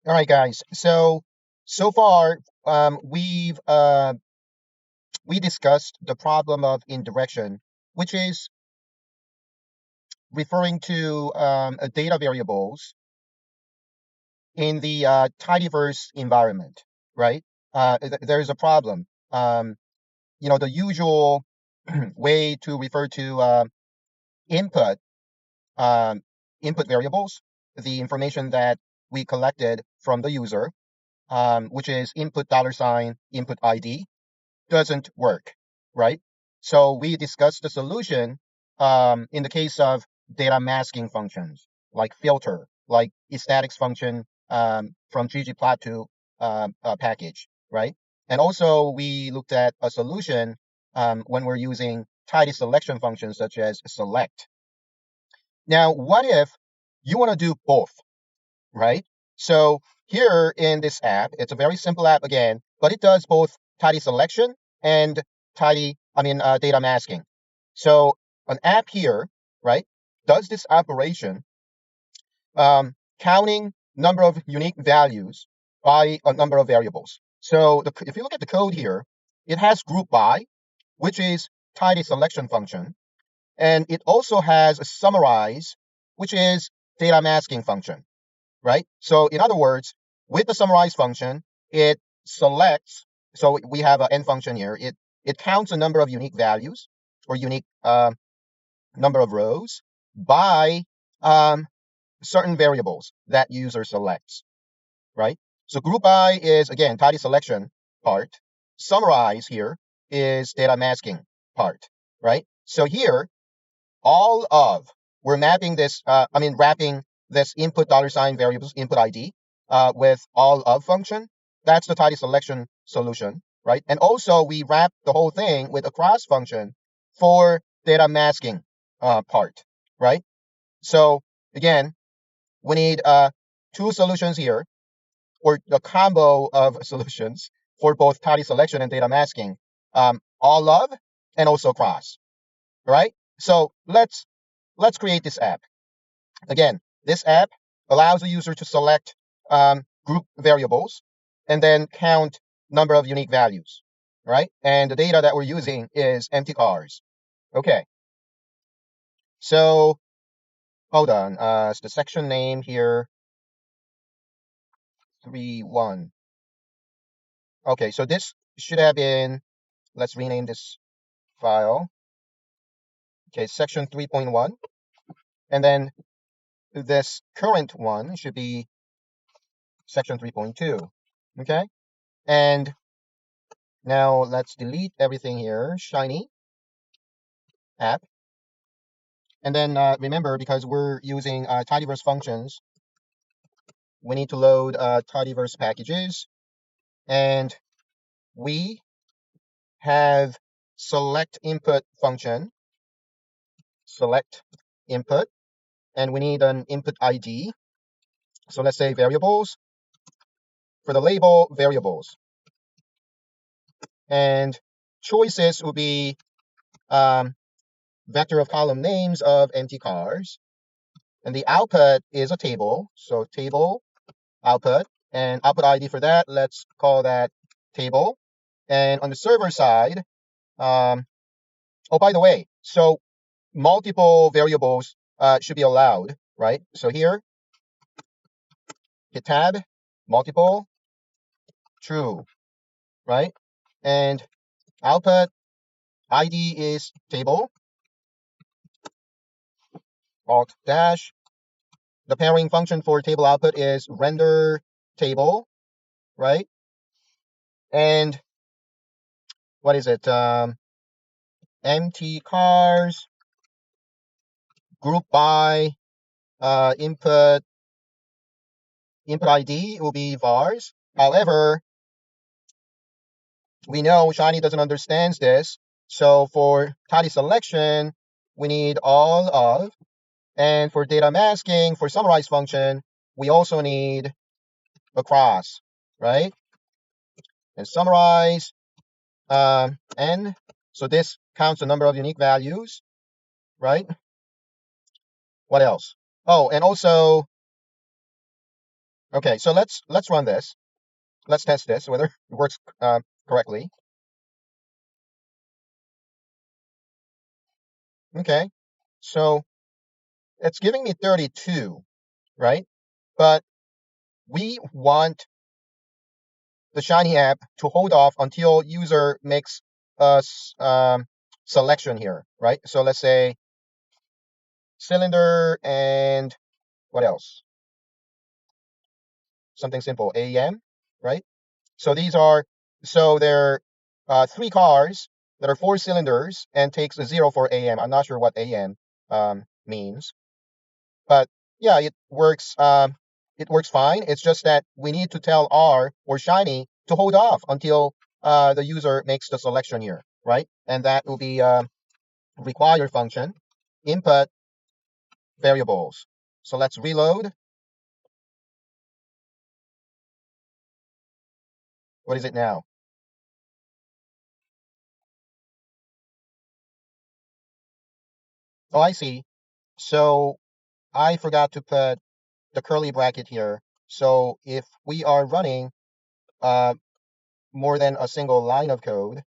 All right, guys. So far, we discussed the problem of indirection, which is referring to data variables in the tidyverse environment, right? There is a problem. The usual way to refer to input um, input variables, the information that we collected from the user, which is input dollar sign input ID, doesn't work, right? So we discussed the solution in the case of data masking functions like filter, like statics function from Ch12.3.2 package, right? And also we looked at a solution when we're using tidy selection functions such as select. Now, what if you want to do both, right? So here in this app, it's a very simple app again, but it does both tidy selection and data masking. So an app here, right, does this operation counting number of unique values by a number of variables. So if you look at the code here, it has group by, which is tidy selection function, and it also has a summarize, which is data masking function, right? So in other words, with the summarize function, it selects. So we have an n function here. It counts a number of unique values or unique number of rows by certain variables that user selects, right? So group by is again tidy selection part. Summarize here is data masking part, right? So here all of we're mapping this wrapping this input dollar sign variables input ID with all of function. That's the tidy selection solution, right? And also we wrap the whole thing with a cross function for data masking part, right? So again, we need two solutions here, or the combo of solutions for both tidy selection and data masking, all of and also cross, right? So let's create this app. Again, this app allows the user to select group variables and then count number of unique values, right? And the data that we're using is empty cars. Okay, so hold on. It's the section name here, 3.1. Okay, so this should have been, let's rename this file. Okay, section 3.1. And then this current one should be section 3.2. Okay, and now let's delete everything here, shiny app. And then remember, because we're using tidyverse functions, we need to load tidyverse packages. And we have select input function, select input, and we need an input ID. So let's say variables. For the label, variables. And choices will be vector of column names of empty cars. And the output is a table. So table output, and output ID for that, let's call that table. And on the server side, oh, by the way, so multiple variables should be allowed, right? So here, hit tab, multiple, true, right? And output ID is table, alt dash. The pairing function for table output is render table, right? And what is it? Empty cars, group by input ID will be vars. However, we know Shiny doesn't understand this. So for tidy selection, we need all of. And for data masking, for summarize function, we also need across, right? And summarize n. So this counts the number of unique values, right? What else? Oh, and also Okay, so let's run this. Let's test this whether it works correctly. Okay, so it's giving me 32, right? But we want the Shiny app to hold off until user makes a selection here, right? So let's say cylinder and what else? Something simple, AM, right? So these are, so they're three cars that are four cylinders and takes a 0 for AM. I'm not sure what AM means, but yeah, it works fine. It's just that we need to tell R or Shiny to hold off until the user makes the selection here, right? And that will be require function input variables. So let's reload. What is it now? Oh, I see. So I forgot to put the curly bracket here. So if we are running uh, more than a single line of code,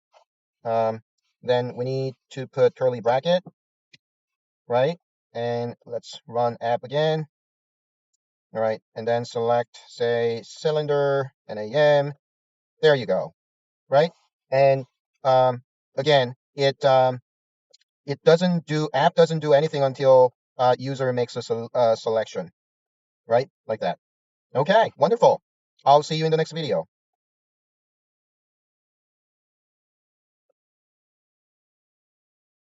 um, then we need to put curly bracket, right? And let's run app again. All right, and then select, say, cylinder and AM. There you go, right? And um, again, it doesn't do app doesn't do anything until user makes a selection, right? Like that. Okay, wonderful. I'll see you in the next video.